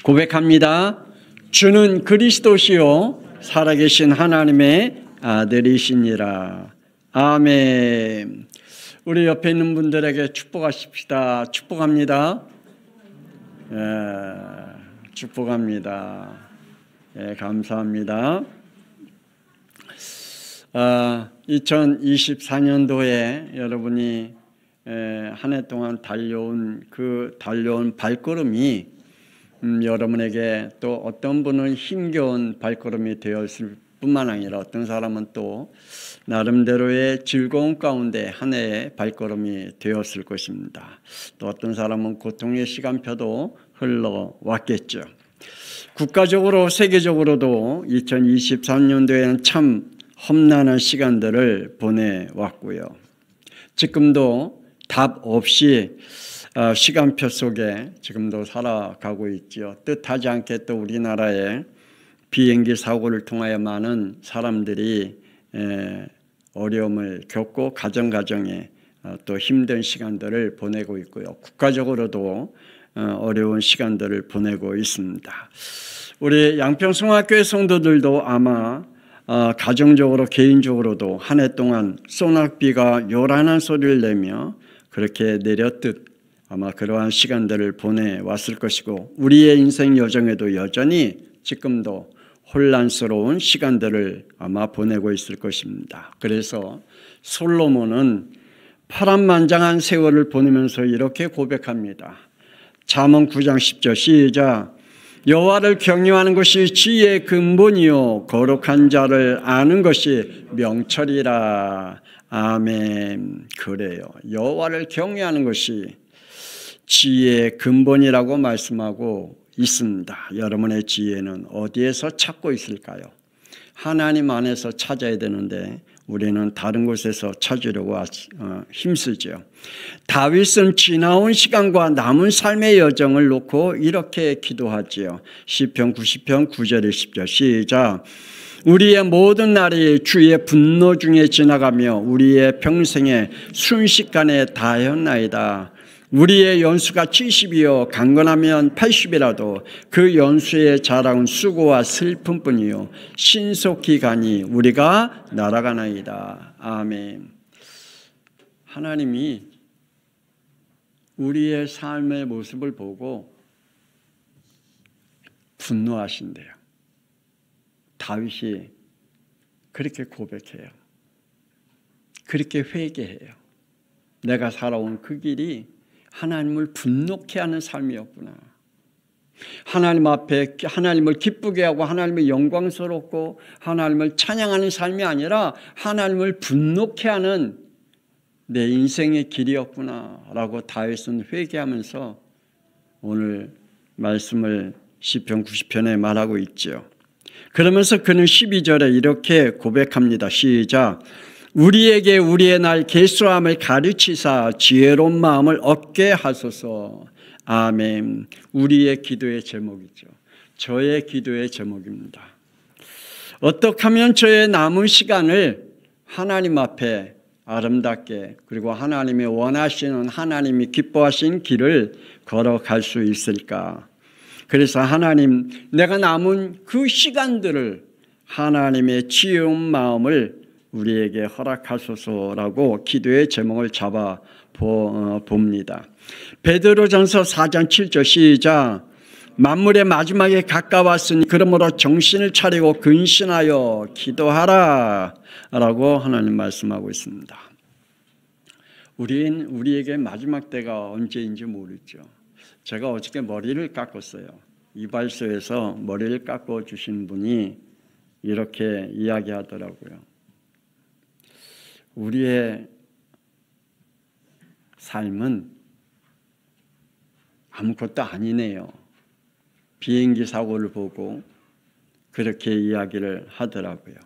고백합니다. 주는 그리스도시요 살아계신 하나님의 아들이시니라. 아멘. 우리 옆에 있는 분들에게 축복하십시다. 축복합니다. 축복합니다. 감사합니다. 2024년도에 여러분이 한 해 동안 달려온 발걸음이 여러분에게 또 어떤 분은 힘겨운 발걸음이 되었을 뿐만 아니라 어떤 사람은 또 나름대로의 즐거운 가운데 한 해의 발걸음이 되었을 것입니다. 또 어떤 사람은 고통의 시간표도 흘러왔겠죠. 국가적으로 세계적으로도 2023년도에는 참 험난한 시간들을 보내왔고요. 지금도 답 없이 시간표 속에 지금도 살아가고 있죠. 뜻하지 않게 또 우리나라에 비행기 사고를 통하여 많은 사람들이 어려움을 겪고 가정에 또 힘든 시간들을 보내고 있고요. 국가적으로도 어려운 시간들을 보내고 있습니다. 우리 양평성학교의 성도들도 아마 가정적으로 개인적으로도 한 해 동안 소낙비가 요란한 소리를 내며 그렇게 내렸듯 아마 그러한 시간들을 보내왔을 것이고 우리의 인생 여정에도 여전히 지금도 혼란스러운 시간들을 아마 보내고 있을 것입니다. 그래서 솔로몬은 파란만장한 세월을 보내면서 이렇게 고백합니다. 잠언 9장 10절 시작. 여호와를 경외하는 것이 지혜의 근본이요 거룩한 자를 아는 것이 명철이라. 아멘. 그래요. 여호와를 경외하는 것이 지혜의 근본이라고 말씀하고 있습니다. 여러분의 지혜는 어디에서 찾고 있을까요? 하나님 안에서 찾아야 되는데 우리는 다른 곳에서 찾으려고 힘쓰죠. 다윗은 지나온 시간과 남은 삶의 여정을 놓고 이렇게 기도하지요. 시편 90편 9절에 10절 시작. 우리의 모든 날이 주의 분노 중에 지나가며 우리의 평생에 순식간에 다하였나이다. 우리의 연수가 70이요 강건하면 80이라도 그 연수의 자랑은 수고와 슬픔뿐이요 신속히 가니 우리가 날아가나이다. 아멘. 하나님이 우리의 삶의 모습을 보고 분노하신대요. 다윗이 그렇게 고백해요. 그렇게 회개해요. 내가 살아온 그 길이 하나님을 분노케 하는 삶이었구나. 하나님 앞에 하나님을 기쁘게 하고 하나님을 영광스럽고 하나님을 찬양하는 삶이 아니라 하나님을 분노케 하는 내 인생의 길이었구나 라고 다윗은 회개하면서 오늘 말씀을 시편 90편에 말하고 있죠. 그러면서 그는 12절에 이렇게 고백합니다. 시작. 우리에게 우리의 날 계수함을 가르치사 지혜로운 마음을 얻게 하소서. 아멘. 우리의 기도의 제목이죠. 저의 기도의 제목입니다. 어떻게 하면 저의 남은 시간을 하나님 앞에 아름답게 그리고 하나님이 원하시는 하나님이 기뻐하신 길을 걸어갈 수 있을까? 그래서 하나님, 내가 남은 그 시간들을 하나님의 지혜로운 마음을 우리에게 허락하소서라고 기도의 제목을 잡아 봅니다. 베드로전서 4장 7절 시작. 만물의 마지막에 가까웠으니 그러므로 정신을 차리고 근신하여 기도하라 라고 하나님 말씀하고 있습니다. 우리에게 마지막 때가 언제인지 모르죠. 제가 어저께 머리를 깎았어요. 이발소에서 머리를 깎아주신 분이 이렇게 이야기하더라고요. 우리의 삶은 아무것도 아니네요. 비행기 사고를 보고 그렇게 이야기를 하더라고요.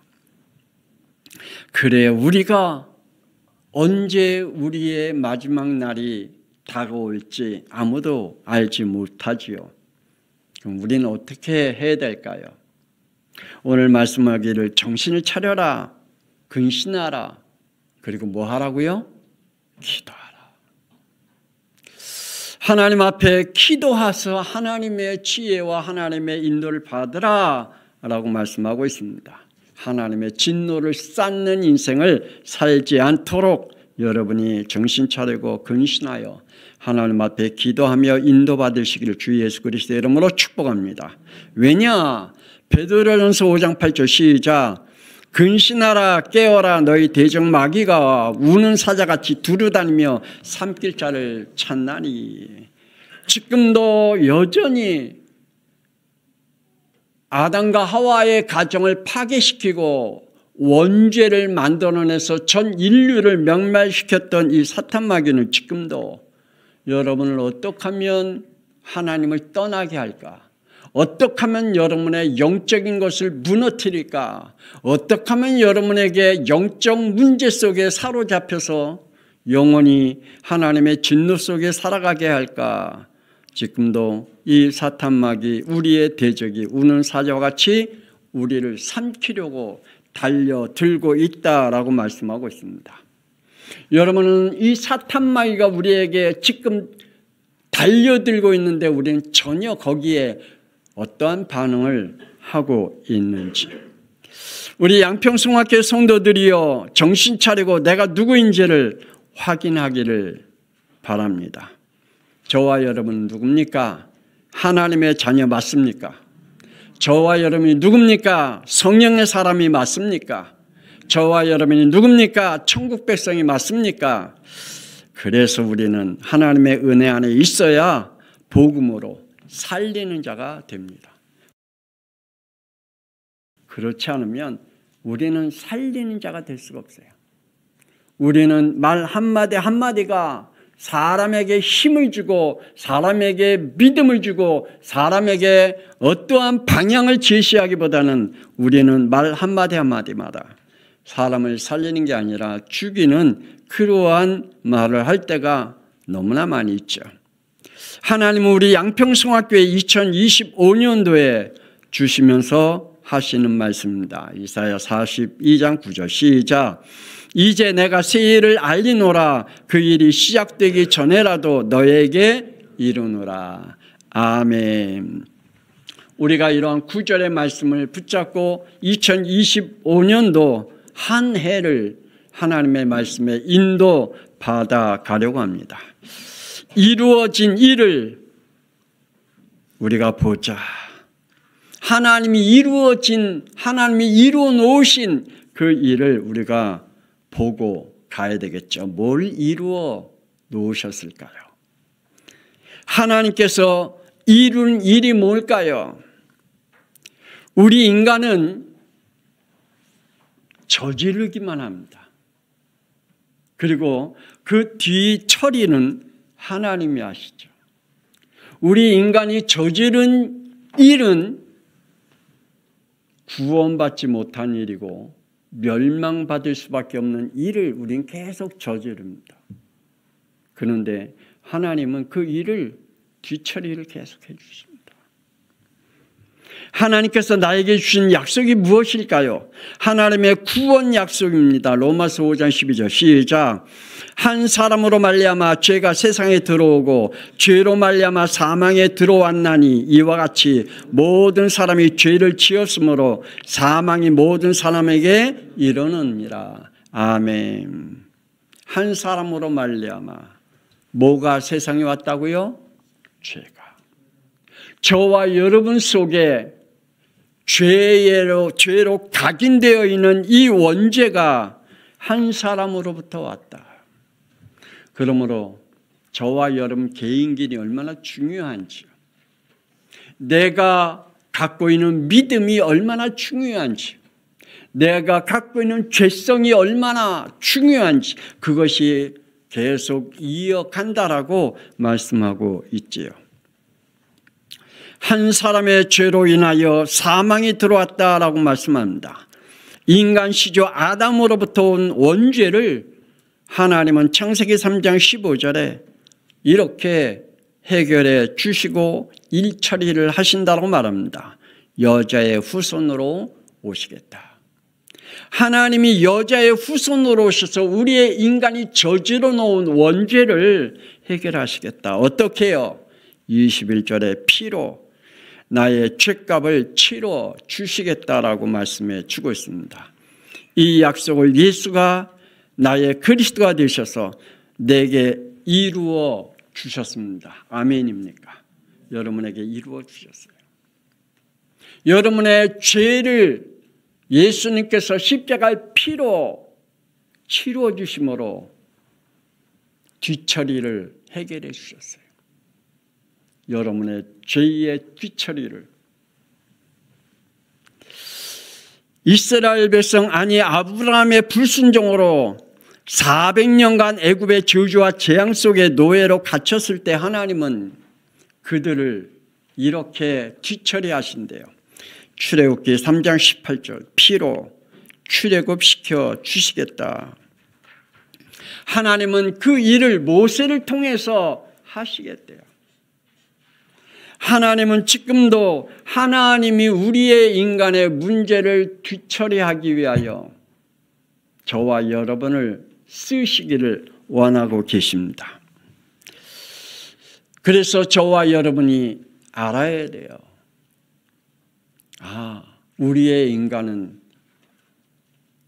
그래, 우리가 언제 우리의 마지막 날이 다가올지 아무도 알지 못하지요. 그럼 우리는 어떻게 해야 될까요? 오늘 말씀하기를 정신을 차려라, 근신하라, 그리고 뭐 하라고요? 기도하라. 하나님 앞에 기도하서 하나님의 지혜와 하나님의 인도를 받으라 라고 말씀하고 있습니다. 하나님의 진노를 쌓는 인생을 살지 않도록 여러분이 정신 차리고 근신하여 하나님 앞에 기도하며 인도받으시기를 주 예수 그리스도의 이름으로 축복합니다. 왜냐? 베드로전서 5장 8절 시작. 근신하라 깨어라 너희 대적 마귀가 우는 사자같이 두루다니며 삼킬 자를 찾나니. 지금도 여전히 아담과 하와의 가정을 파괴시키고 원죄를 만들어내서 전 인류를 멸망시켰던 이 사탄 마귀는 지금도 여러분을 어떻게 하면 하나님을 떠나게 할까? 어떻게 하면 여러분의 영적인 것을 무너뜨릴까? 어떻게 하면 여러분에게 영적 문제 속에 사로잡혀서 영원히 하나님의 진노 속에 살아가게 할까? 지금도 이 사탄 마귀 우리의 대적이 우는 사자와 같이 우리를 삼키려고 달려들고 있다라고 말씀하고 있습니다. 여러분은 이 사탄 마귀가 우리에게 지금 달려들고 있는데 우리는 전혀 거기에 어떠한 반응을 하고 있는지. 우리 양평성학교 성도들이여 정신 차리고 내가 누구인지를 확인하기를 바랍니다. 저와 여러분은 누굽니까? 하나님의 자녀 맞습니까? 저와 여러분이 누굽니까? 성령의 사람이 맞습니까? 저와 여러분이 누굽니까? 천국 백성이 맞습니까? 그래서 우리는 하나님의 은혜 안에 있어야 복음으로 살리는 자가 됩니다. 그렇지 않으면 우리는 살리는 자가 될 수가 없어요. 우리는 말 한마디 한마디가 사람에게 힘을 주고 사람에게 믿음을 주고 사람에게 어떠한 방향을 제시하기보다는 우리는 말 한마디 한마디마다 사람을 살리는 게 아니라 죽이는 그러한 말을 할 때가 너무나 많이 있죠. 하나님은 우리 양평성학교에 2025년도에 주시면서 하시는 말씀입니다. 이사야 42장 9절 시작. 이제 내가 새 일을 알리노라. 그 일이 시작되기 전에라도 너에게 이루노라. 아멘. 우리가 이러한 9절의 말씀을 붙잡고 2025년도 한 해를 하나님의 말씀에 인도받아 가려고 합니다. 이루어진 일을 우리가 보자. 하나님이 이루어 놓으신 그 일을 우리가 보고 가야 되겠죠. 뭘 이루어 놓으셨을까요? 하나님께서 이룬 일이 뭘까요? 우리 인간은 저지르기만 합니다. 그리고 그 뒤 처리는 하나님이 하시죠. 우리 인간이 저지른 일은 구원받지 못한 일이고 멸망받을 수밖에 없는 일을 우린 계속 저지릅니다. 그런데 하나님은 그 일을 뒤처리를 계속해 주십니다. 하나님께서 나에게 주신 약속이 무엇일까요? 하나님의 구원 약속입니다. 로마서 5장 12절 시작. 한 사람으로 말미암아 죄가 세상에 들어오고 죄로 말미암아 사망에 들어왔나니 이와 같이 모든 사람이 죄를 지었으므로 사망이 모든 사람에게 이르느니라. 아멘. 한 사람으로 말미암아 뭐가 세상에 왔다고요? 죄가. 저와 여러분 속에 죄로 각인되어 있는 이 원죄가 한 사람으로부터 왔다. 그러므로 저와 여러분 개인끼리 얼마나 중요한지요. 내가 갖고 있는 믿음이 얼마나 중요한지, 내가 갖고 있는 죄성이 얼마나 중요한지 그것이 계속 이어간다라고 말씀하고 있지요. 한 사람의 죄로 인하여 사망이 들어왔다라고 말씀합니다. 인간 시조 아담으로부터 온 원죄를 하나님은 창세기 3장 15절에 이렇게 해결해 주시고 일처리를 하신다고 말합니다. 여자의 후손으로 오시겠다. 하나님이 여자의 후손으로 오셔서 우리의 인간이 저지러 놓은 원죄를 해결하시겠다. 어떻게 해요? 21절에 피로 나의 죄값을 치러 주시겠다라고 말씀해 주고 있습니다. 이 약속을 예수가 나의 그리스도가 되셔서 내게 이루어 주셨습니다. 아멘입니까? 여러분에게 이루어 주셨어요. 여러분의 죄를 예수님께서 십자가의 피로 치루어 주심으로 뒤처리를 해결해 주셨어요. 여러분의 죄의 뒤처리를. 이스라엘 백성 아니 아브라함의 불순종으로 400년간 애굽의 저주와 재앙 속에 노예로 갇혔을 때 하나님은 그들을 이렇게 뒤처리하신대요. 출애굽기 3장 18절 피로 출애굽시켜 주시겠다. 하나님은 그 일을 모세를 통해서 하시겠대요. 하나님은 지금도 하나님이 우리의 인간의 문제를 뒤처리하기 위하여 저와 여러분을 쓰시기를 원하고 계십니다. 그래서 저와 여러분이 알아야 돼요. 우리의 인간은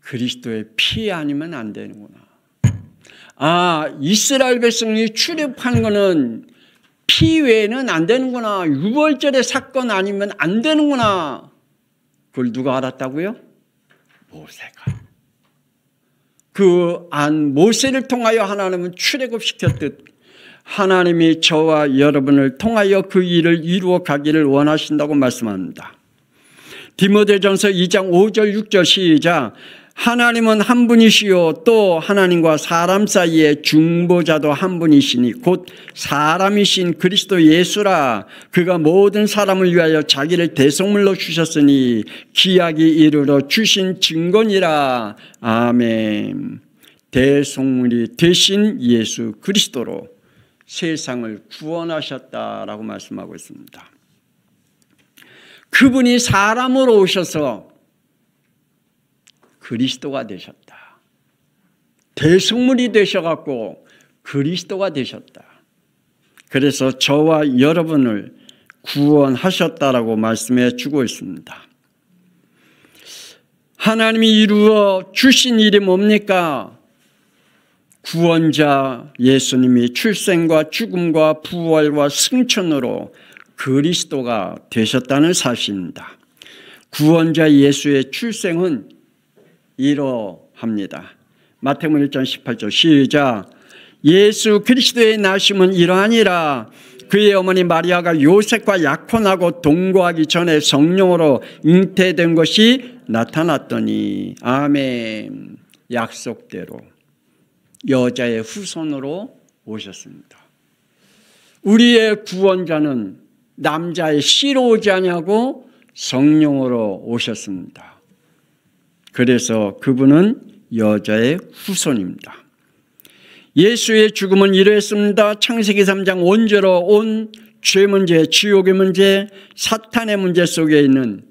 그리스도의 피 아니면 안 되는구나. 이스라엘 백성이 출애굽한 거는 피 외에는 안 되는구나. 유월절의 사건 아니면 안 되는구나. 그걸 누가 알았다고요? 모세가. 모세를 통하여 하나님은 출애굽시켰듯 하나님이 저와 여러분을 통하여 그 일을 이루어 가기를 원하신다고 말씀합니다. 디모데전서 2장 5절 6절 시작. 하나님은 한 분이시요 또 하나님과 사람 사이에 중보자도 한 분이시니 곧 사람이신 그리스도 예수라. 그가 모든 사람을 위하여 자기를 대속물로 주셨으니 기약이 이르러 주신 증거니라. 아멘. 대속물이 되신 예수 그리스도로 세상을 구원하셨다라고 말씀하고 있습니다. 그분이 사람으로 오셔서 그리스도가 되셨다. 대속물이 되셔갖고 그리스도가 되셨다. 그래서 저와 여러분을 구원하셨다라고 말씀해 주고 있습니다. 하나님이 이루어 주신 일이 뭡니까? 구원자 예수님이 출생과 죽음과 부활과 승천으로 그리스도가 되셨다는 사실입니다. 구원자 예수의 출생은 이러합니다. 마태복음 1장 18절 시작. 예수 그리스도의 나심은 이러하니라. 그의 어머니 마리아가 요셉과 약혼하고 동거하기 전에 성령으로 잉태된 것이 나타났더니. 아멘. 약속대로 여자의 후손으로 오셨습니다. 우리의 구원자는 남자의 씨로 오지 아니하고 성령으로 오셨습니다. 그래서 그분은 여자의 후손입니다. 예수의 죽음은 이러했습니다. 창세기 3장 원죄로 온 죄 문제, 지옥의 문제, 사탄의 문제 속에 있는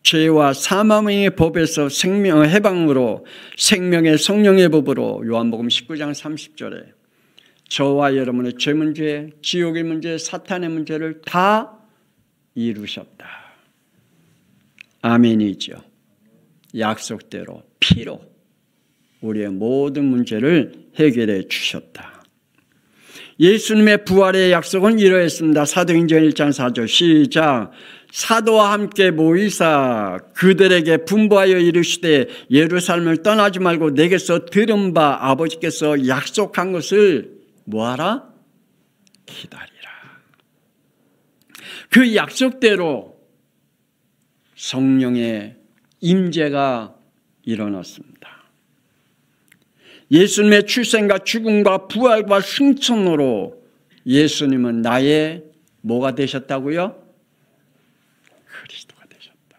죄와 사망의 법에서 해방으로 생명의 성령의 법으로 요한복음 19장 30절에 저와 여러분의 죄 문제, 지옥의 문제, 사탄의 문제를 다 이루셨다. 아멘이죠. 약속대로 피로 우리의 모든 문제를 해결해 주셨다. 예수님의 부활의 약속은 이러했습니다. 사도행전 1장 4절 시작. 사도와 함께 모이사 그들에게 분부하여 이르시되 예루살렘을 떠나지 말고 내게서 들은 바 아버지께서 약속한 것을 뭐하라? 기다리라. 그 약속대로 성령의 임재가 일어났습니다. 예수님의 출생과 죽음과 부활과 승천으로 예수님은 나의 뭐가 되셨다고요? 그리스도가 되셨다.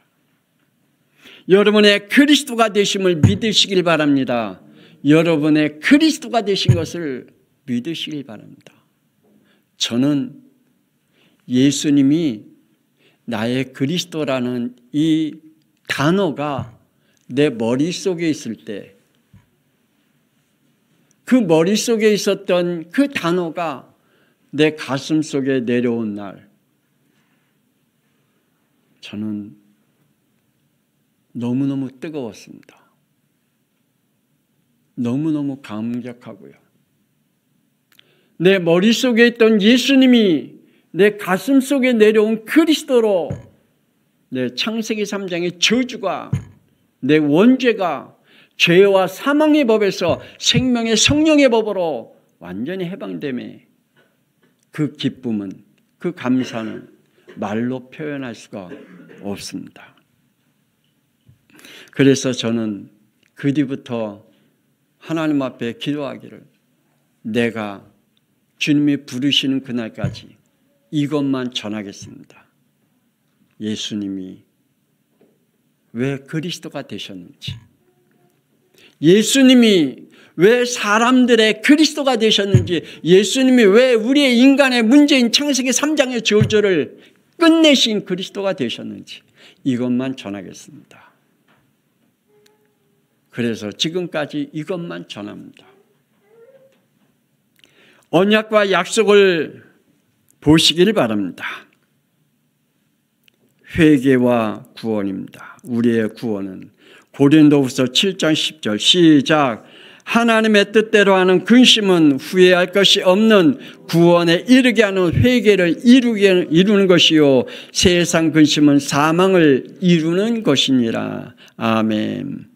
여러분의 그리스도가 되심을 믿으시길 바랍니다. 여러분의 그리스도가 되신 것을 믿으시길 바랍니다. 저는 예수님이 나의 그리스도라는 이 단어가 내 머릿속에 있을 때 그 머릿속에 있었던 그 단어가 내 가슴 속에 내려온 날 저는 너무너무 뜨거웠습니다. 너무너무 감격하고요. 내 머릿속에 있던 예수님이 내 가슴 속에 내려온 그리스도로 내 창세기 3장의 저주가 내 원죄가 죄와 사망의 법에서 생명의 성령의 법으로 완전히 해방됨에 그 기쁨은 그 감사는 말로 표현할 수가 없습니다. 그래서 저는 그 뒤부터 하나님 앞에 기도하기를 내가 주님이 부르시는 그날까지 이것만 전하겠습니다. 예수님이 왜 그리스도가 되셨는지, 예수님이 왜 사람들의 그리스도가 되셨는지, 예수님이 왜 우리의 인간의 문제인 창세기 3장의 저주를 끝내신 그리스도가 되셨는지 이것만 전하겠습니다. 그래서 지금까지 이것만 전합니다. 언약과 약속을 보시길 바랍니다. 회개와 구원입니다. 우리의 구원은 고린도후서 7장 10절 시작. 하나님의 뜻대로 하는 근심은 후회할 것이 없는 구원에 이르게 하는 회개를 이루는 것이요 세상 근심은 사망을 이루는 것이니라. 아멘.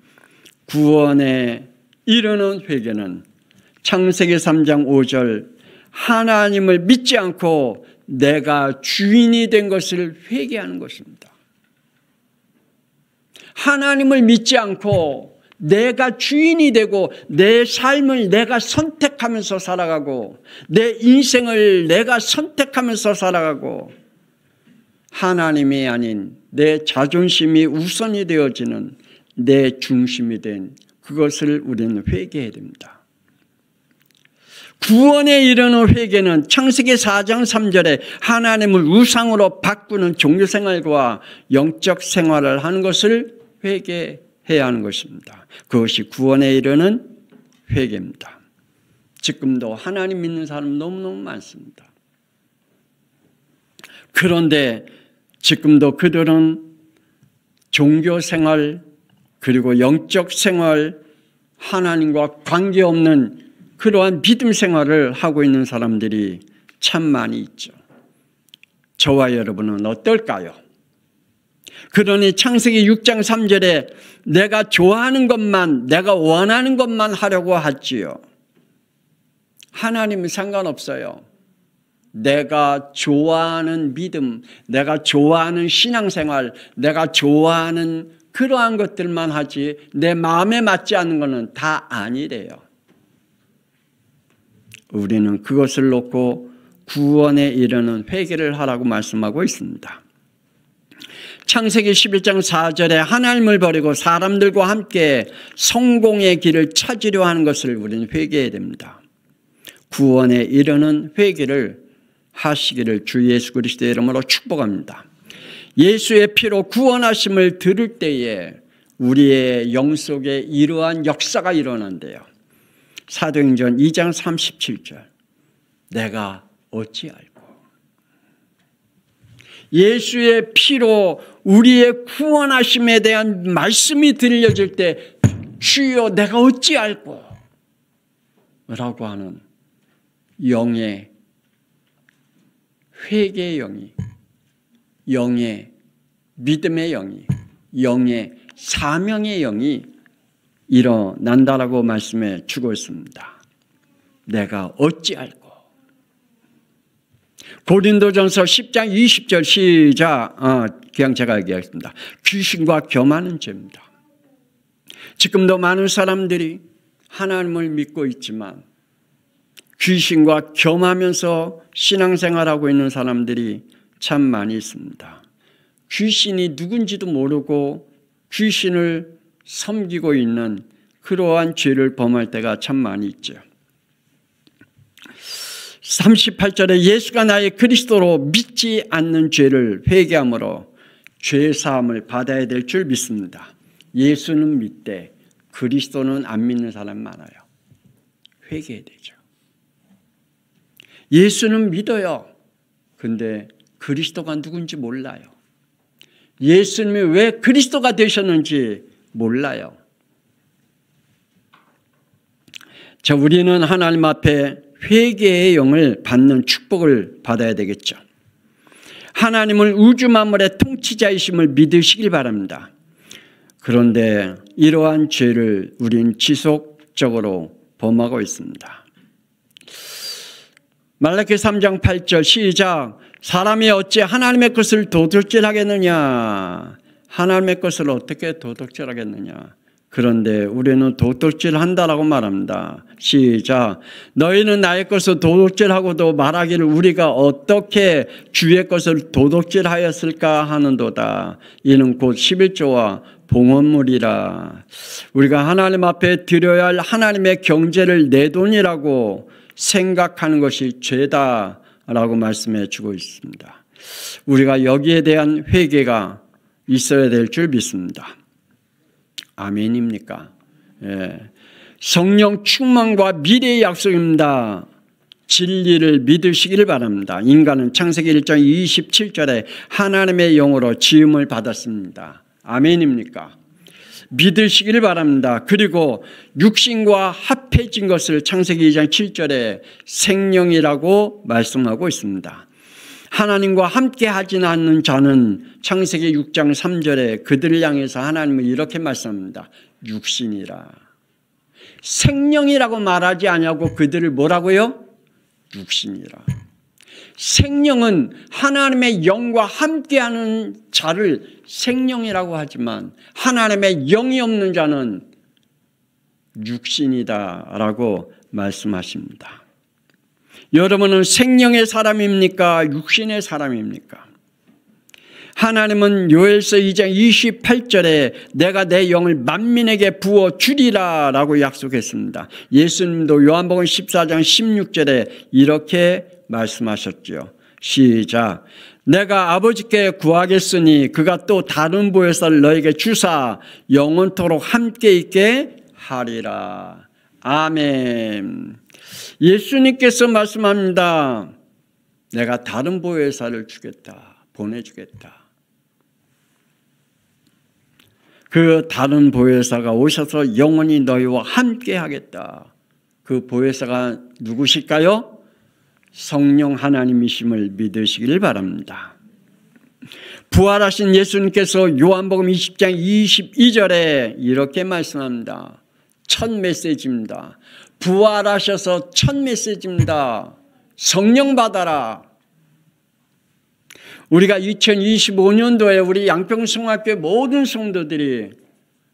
구원에 이르는 회개는 창세기 3장 5절 하나님을 믿지 않고 내가 주인이 된 것을 회개하는 것입니다. 하나님을 믿지 않고 내가 주인이 되고 내 삶을 내가 선택하면서 살아가고 내 인생을 내가 선택하면서 살아가고 하나님이 아닌 내 자존심이 우선이 되어지는 내 중심이 된 그것을 우리는 회개해야 됩니다. 구원에 이르는 회개는 창세기 4장 3절에 하나님을 우상으로 바꾸는 종교생활과 영적 생활을 하는 것을 회개해야 하는 것입니다. 그것이 구원에 이르는 회개입니다. 지금도 하나님 믿는 사람 너무너무 많습니다. 그런데 지금도 그들은 종교생활 그리고 영적 생활 하나님과 관계없는 그러한 믿음 생활을 하고 있는 사람들이 참 많이 있죠. 저와 여러분은 어떨까요? 그러니 창세기 6장 3절에 내가 좋아하는 것만 내가 원하는 것만 하려고 하지요. 하나님은 상관없어요. 내가 좋아하는 믿음, 내가 좋아하는 신앙생활, 내가 좋아하는 그러한 것들만 하지 내 마음에 맞지 않는 것은 다 아니래요. 우리는 그것을 놓고 구원에 이르는 회개를 하라고 말씀하고 있습니다. 창세기 11장 4절에 하나님을 버리고 사람들과 함께 성공의 길을 찾으려 하는 것을 우리는 회개해야 됩니다. 구원에 이르는 회개를 하시기를 주 예수 그리스도의 이름으로 축복합니다. 예수의 피로 구원하심을 들을 때에 우리의 영 속에 이러한 역사가 일어난대요. 사도행전 2장 37절 내가 어찌 알고 예수의 피로 우리의 구원하심에 대한 말씀이 들려질 때 주여 내가 어찌 알고 라고 하는 영의 회개의 영이 영의 믿음의 영이 영의 사명의 영이 일어난다라고 말씀해 주고 있습니다. 내가 어찌 알고 고린도전서 10장 20절 시작 그냥 제가 얘기하겠습니다. 귀신과 겸하는 죄입니다. 지금도 많은 사람들이 하나님을 믿고 있지만 귀신과 겸하면서 신앙생활하고 있는 사람들이 참 많이 있습니다. 귀신이 누군지도 모르고 귀신을 섬기고 있는 그러한 죄를 범할 때가 참 많이 있죠. 38절에 예수가 나의 그리스도로 믿지 않는 죄를 회개함으로 죄사함을 받아야 될 줄 믿습니다. 예수는 믿되 그리스도는 안 믿는 사람 많아요. 회개해야 되죠. 예수는 믿어요. 근데 그리스도가 누군지 몰라요. 예수님이 왜 그리스도가 되셨는지 몰라요. 자, 우리는 하나님 앞에 회개의 영을 받는 축복을 받아야 되겠죠. 하나님을 우주 만물의 통치자이심을 믿으시길 바랍니다. 그런데 이러한 죄를 우린 지속적으로 범하고 있습니다. 말라기 3장 8절 시작. 사람이 어찌 하나님의 것을 도둑질하겠느냐. 하나님의 것을 어떻게 도둑질하겠느냐. 그런데 우리는 도둑질한다라고 말합니다. 시작. 너희는 나의 것을 도둑질하고도 말하기를 우리가 어떻게 주의 것을 도둑질하였을까 하는도다. 이는 곧 11조와 봉헌물이라. 우리가 하나님 앞에 드려야 할 하나님의 경제를 내 돈이라고 생각하는 것이 죄다라고 말씀해 주고 있습니다. 우리가 여기에 대한 회개가 있어야 될 줄 믿습니다. 아멘입니까? 예. 성령 충만과 미래의 약속입니다. 진리를 믿으시길 바랍니다. 인간은 창세기 1장 27절에 하나님의 영으로 지음을 받았습니다. 아멘입니까? 믿으시길 바랍니다. 그리고 육신과 합해진 것을 창세기 2장 7절에 생명이라고 말씀하고 있습니다. 하나님과 함께 하지 않는 자는 창세기 6장 3절에 그들을 향해서 하나님은 이렇게 말씀합니다. 육신이라. 생명이라고 말하지 않냐고 그들을 뭐라고요? 육신이라. 생명은 하나님의 영과 함께하는 자를 생명이라고 하지만 하나님의 영이 없는 자는 육신이다라고 말씀하십니다. 여러분은 생명의 사람입니까? 육신의 사람입니까? 하나님은 요엘서 2장 28절에 내가 내 영을 만민에게 부어주리라 라고 약속했습니다. 예수님도 요한복음 14장 16절에 이렇게 말씀하셨죠. 시작. 내가 아버지께 구하겠으니 그가 또 다른 보혜사를 너에게 주사 영원토록 함께 있게 하리라. 아멘. 예수님께서 말씀합니다. 내가 다른 보혜사를 주겠다. 보내주겠다. 그 다른 보혜사가 오셔서 영원히 너희와 함께 하겠다. 그 보혜사가 누구실까요? 성령 하나님이심을 믿으시길 바랍니다. 부활하신 예수님께서 요한복음 20장 22절에 이렇게 말씀합니다. 첫 메시지입니다. 부활하셔서 첫 메시지입니다. 성령 받아라. 우리가 2025년도에 우리 양평성학교의 모든 성도들이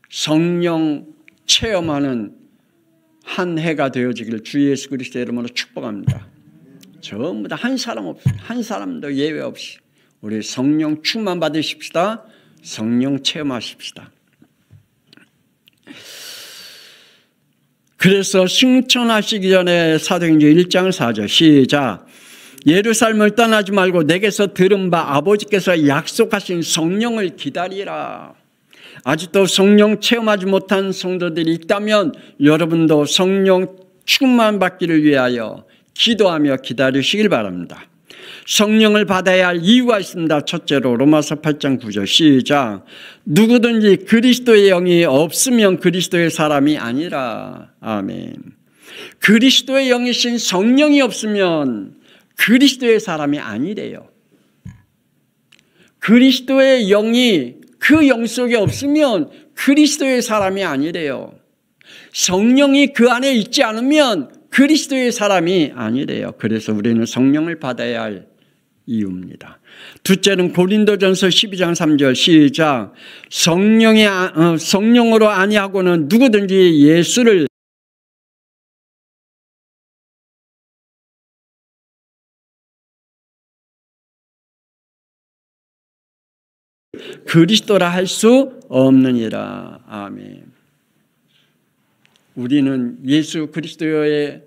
성령 체험하는 한 해가 되어지기를 주 예수 그리스도의 이름으로 축복합니다. 전부 다 한 사람 없이, 한 사람도 예외 없이 우리 성령 충만 받으십시다. 성령 체험하십시다. 그래서 승천하시기 전에 사도행전 1장 4절 시작. 예루살렘을 떠나지 말고 내게서 들은 바 아버지께서 약속하신 성령을 기다리라. 아직도 성령 체험하지 못한 성도들이 있다면 여러분도 성령 충만 받기를 위하여 기도하며 기다리시길 바랍니다. 성령을 받아야 할 이유가 있습니다. 첫째로 로마서 8장 9절 시작. 누구든지 그리스도의 영이 없으면 그리스도의 사람이 아니라. 아멘. 그리스도의 영이신 성령이 없으면 그리스도의 사람이 아니래요. 그리스도의 영이 그 영 속에 없으면 그리스도의 사람이 아니래요. 성령이 그 안에 있지 않으면 그리스도의 사람이 아니래요. 그래서 우리는 성령을 받아야 할 이유입니다. 둘째는 고린도전서 12장 3절 시작. 성령으로 아니하고는 누구든지 예수를 그리스도라 할 수 없느니라. 아멘. 우리는 예수 그리스도의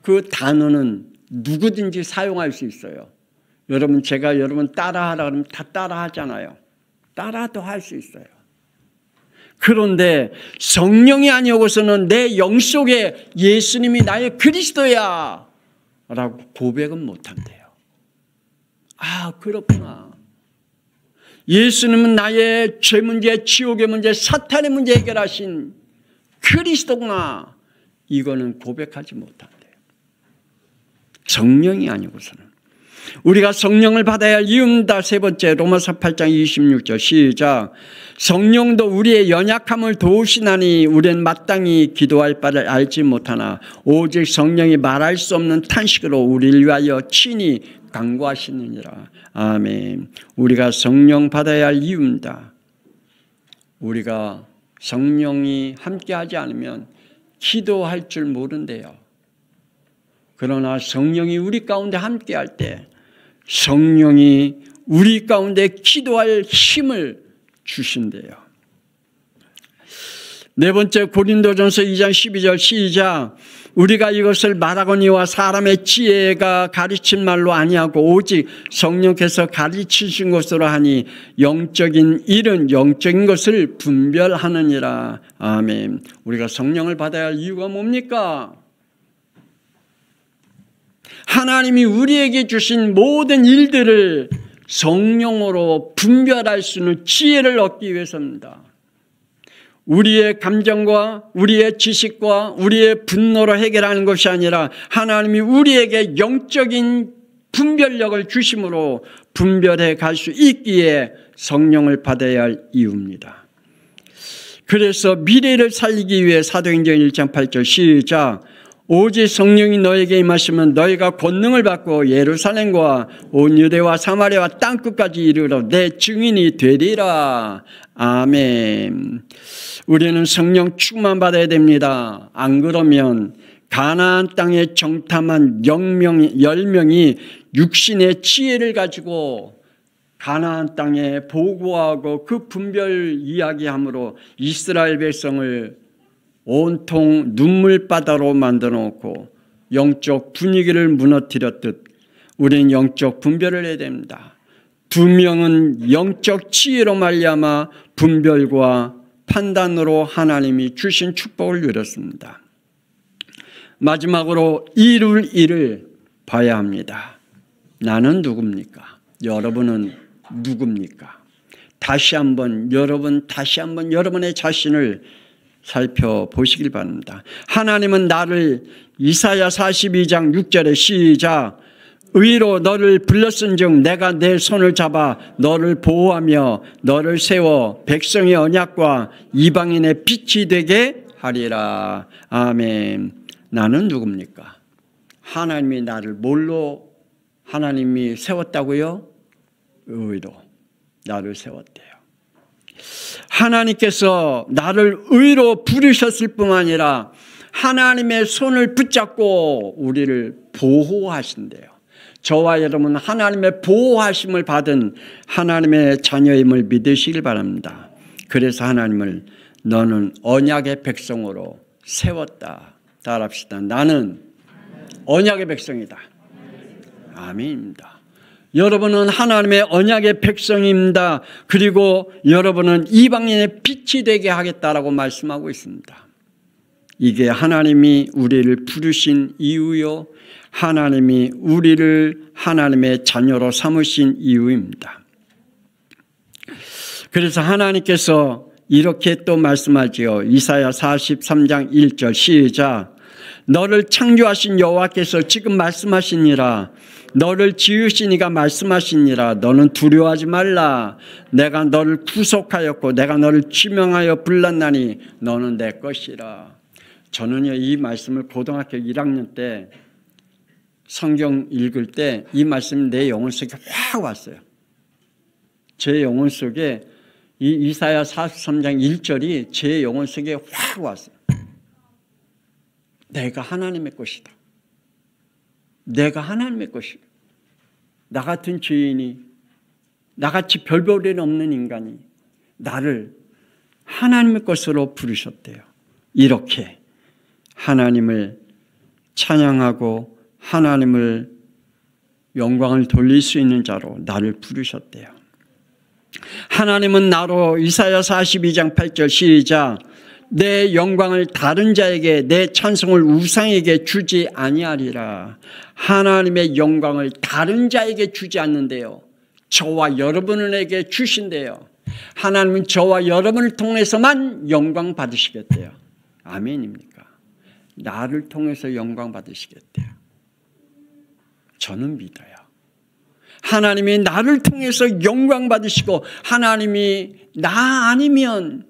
그 단어는 누구든지 사용할 수 있어요. 여러분, 제가 여러분 따라하라 그러면 다 따라하잖아요. 따라도 할 수 있어요. 그런데 성령이 아니고서는 내 영 속에 예수님이 나의 그리스도야 라고 고백은 못한대요. 아, 그렇구나. 예수님은 나의 죄 문제, 지옥의 문제, 사탄의 문제 해결하신 그리스도구나. 이거는 고백하지 못한대요. 성령이 아니고서는. 우리가 성령을 받아야 할 이유입니다. 세 번째, 로마서 8장 26절 시작. 성령도 우리의 연약함을 도우시나니 우리는 마땅히 기도할 바를 알지 못하나 오직 성령이 말할 수 없는 탄식으로 우리를 위하여 친히 간구하시느니라. 아멘. 우리가 성령 받아야 할 이유입니다. 우리가 성령이 함께하지 않으면 기도할 줄 모른대요. 그러나 성령이 우리 가운데 함께할 때 성령이 우리 가운데 기도할 힘을 주신대요. 네 번째, 고린도전서 2장 12절 시작. 우리가 이것을 말하거니와 사람의 지혜가 가르친 말로 아니하고 오직 성령께서 가르치신 것으로 하니 영적인 일은 영적인 것을 분별하느니라. 아멘. 우리가 성령을 받아야 할 이유가 뭡니까? 하나님이 우리에게 주신 모든 일들을 성령으로 분별할 수 있는 지혜를 얻기 위해서입니다. 우리의 감정과 우리의 지식과 우리의 분노로 해결하는 것이 아니라 하나님이 우리에게 영적인 분별력을 주심으로 분별해 갈 수 있기에 성령을 받아야 할 이유입니다. 그래서 미래를 살리기 위해 사도행전 1장 8절 시작. 오직 성령이 너에게 임하시면 너희가 권능을 받고 예루살렘과 온 유대와 사마리아와 땅끝까지 이르러 내 증인이 되리라. 아멘. 우리는 성령 충만 받아야 됩니다. 안 그러면 가나안 땅에 정탐한 10명이 육신의 지혜를 가지고 가나안 땅에 보고하고 그 분별 이야기함으로 이스라엘 백성을 온통 눈물바다로 만들어 놓고 영적 분위기를 무너뜨렸듯 우리는 영적 분별을 해야 됩니다. 2명은 영적 지혜로 말미암아 분별과 판단으로 하나님이 주신 축복을 누렸습니다. 마지막으로 이룰 일을 봐야 합니다. 나는 누굽니까? 여러분은 누굽니까? 다시 한번 여러분의 자신을 살펴보시길 바랍니다. 하나님은 나를 이사야 42장 6절에 시작. 의로 너를 불렀은즉 내가 내 손을 잡아 너를 보호하며 너를 세워 백성의 언약과 이방인의 빛이 되게 하리라. 아멘. 나는 누굽니까? 하나님이 나를 뭘로 하나님이 세웠다고요? 의로 나를 세웠대요. 하나님께서 나를 의로 부르셨을 뿐만 아니라 하나님의 손을 붙잡고 우리를 보호하신대요. 저와 여러분은 하나님의 보호하심을 받은 하나님의 자녀임을 믿으시길 바랍니다. 그래서 하나님을 너는 언약의 백성으로 세웠다. 따라합시다. 나는 언약의 백성이다. 아멘입니다. 여러분은 하나님의 언약의 백성입니다. 그리고 여러분은 이방인의 빛이 되게 하겠다라고 말씀하고 있습니다. 이게 하나님이 우리를 부르신 이유요, 하나님이 우리를 하나님의 자녀로 삼으신 이유입니다. 그래서 하나님께서 이렇게 또 말씀하지요. 이사야 43장 1절 시작. 너를 창조하신 여호와께서 지금 말씀하시니라. 너를 지으신 이가 말씀하시니라. 너는 두려워하지 말라. 내가 너를 구속하였고 내가 너를 지명하여 불렀나니 너는 내 것이라. 저는요, 이 말씀을 고등학교 1학년 때 성경 읽을 때 이 말씀이 내 영혼 속에 확 왔어요. 제 영혼 속에 이 이사야 43장 1절이 제 영혼 속에 확 왔어요. 내가 하나님의 것이다. 내가 하나님의 것이다. 나 같은 죄인이, 나같이 별볼일 없는 인간이 나를 하나님의 것으로 부르셨대요. 이렇게 하나님을 찬양하고 하나님을 영광을 돌릴 수 있는 자로 나를 부르셨대요. 하나님은 나로 이사야 42장 8절 시작. 내 영광을 다른 자에게 내 찬송을 우상에게 주지 아니하리라. 하나님의 영광을 다른 자에게 주지 않는데요. 저와 여러분에게 주신대요. 하나님은 저와 여러분을 통해서만 영광 받으시겠대요. 아멘입니까? 나를 통해서 영광 받으시겠대요. 저는 믿어요. 하나님이 나를 통해서 영광 받으시고 하나님이 나 아니면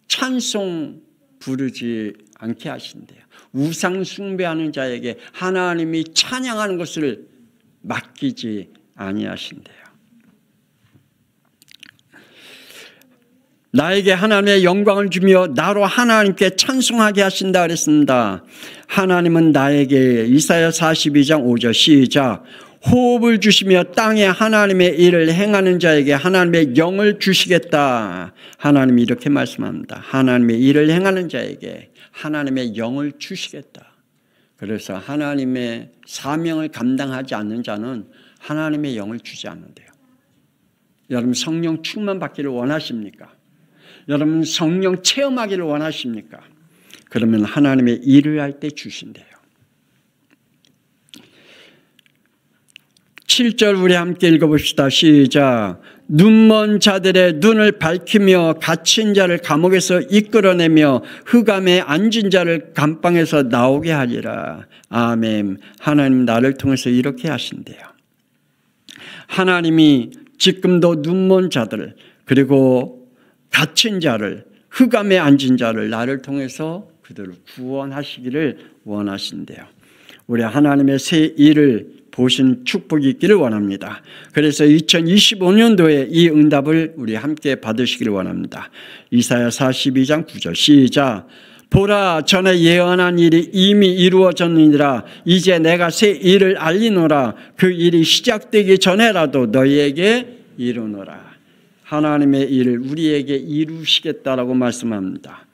찬송 부르지 않게 하신대요. 우상 숭배하는 자에게 하나님이 찬양하는 것을 맡기지 아니하신대요. 나에게 하나님의 영광을 주며 나로 하나님께 찬송하게 하신다 그랬습니다. 하나님은 나에게 이사야 42장 5절 시작. 호흡을 주시며 땅에 하나님의 일을 행하는 자에게 하나님의 영을 주시겠다. 하나님이 이렇게 말씀합니다. 하나님의 일을 행하는 자에게 하나님의 영을 주시겠다. 그래서 하나님의 사명을 감당하지 않는 자는 하나님의 영을 주지 않는데요. 여러분 성령 충만 받기를 원하십니까? 여러분 성령 체험하기를 원하십니까? 그러면 하나님의 일을 할 때 주신대요. 7절 우리 함께 읽어봅시다. 시작. 눈먼 자들의 눈을 밝히며 갇힌 자를 감옥에서 이끌어내며 흑암에 앉은 자를 감방에서 나오게 하리라. 아멘. 하나님 나를 통해서 이렇게 하신대요. 하나님이 지금도 눈먼 자들 그리고 갇힌 자를 흑암에 앉은 자를 나를 통해서 그들을 구원하시기를 원하신대요. 우리 하나님의 새 일을 보신 축복이 있기를 원합니다. 그래서 2025년도에 이 응답을 우리 함께 받으시기를 원합니다. 이사야 42장 9절 시작. 보라 전에 예언한 일이 이미 이루어졌느니라. 이제 내가 새 일을 알리노라. 그 일이 시작되기 전에라도 너희에게 이루노라. 하나님의 일을 우리에게 이루시겠다라고 말씀합니다.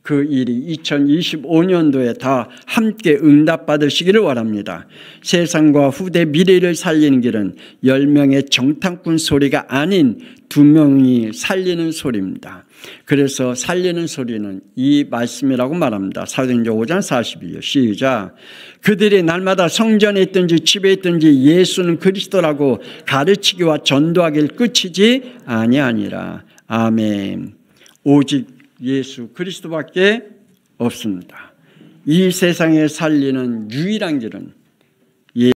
그 일이 2025년도에 다 함께 응답받으시기를 원합니다. 세상과 후대 미래를 살리는 길은 10명의 정탐꾼 소리가 아닌 2명이 살리는 소리입니다. 그래서 살리는 소리는 이 말씀이라고 말합니다. 사도행전 5장 42절 시작. 그들이 날마다 성전에 있든지 집에 있든지 예수는 그리스도라고 가르치기와 전도하기를 끝이지 아니하니라. 아멘. 오직 예수 그리스도밖에 없습니다. 이 세상에 살리는 유일한 길은